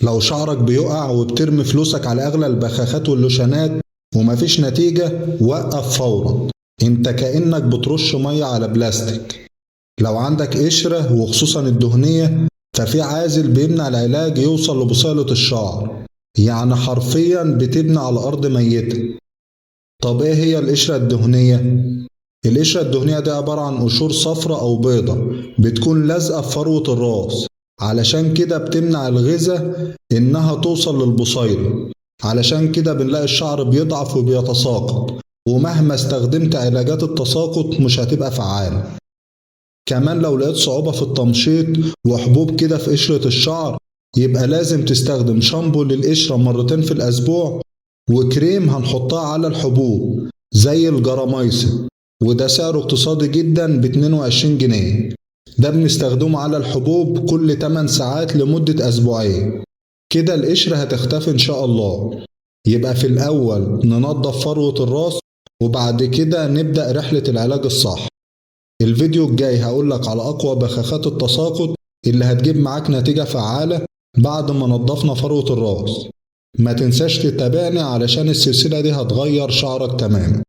لو شعرك بيقع وبترمي فلوسك على أغلى البخاخات واللوشنات ومفيش نتيجة، وقف فورا. انت كأنك بترش مية على بلاستيك. لو عندك قشرة وخصوصا الدهنية، ففي عازل بيمنع العلاج يوصل لبصيلة الشعر، يعني حرفيا بتبني على أرض ميتة. طب ايه هي القشرة الدهنية؟ القشرة الدهنية دي عبارة عن قشور صفرة أو بيضة بتكون لازقة في فروة الراس، علشان كده بتمنع الغذاء إنها توصل للبصيلة. علشان كده بنلاقي الشعر بيضعف وبيتساقط، ومهما استخدمت علاجات التساقط مش هتبقى فعالة. كمان لو لقيت صعوبة في التمشيط وحبوب كده في قشرة الشعر، يبقى لازم تستخدم شامبو للقشرة مرتين في الأسبوع، وكريم هنحطها على الحبوب زي الجراميسين، وده سعره اقتصادي جدا ب22 جنيه. ده بنستخدمه على الحبوب كل 8 ساعات لمدة أسبوعين. كده القشرة هتختفي إن شاء الله. يبقى في الأول ننظف فروة الراس، وبعد كده نبدأ رحلة العلاج الصح. الفيديو الجاي هقولك على أقوى بخاخات التساقط اللي هتجيب معاك نتيجة فعالة بعد ما نضفنا فروة الراس. ما تنساش تتابعني علشان السلسلة دي هتغير شعرك تماما.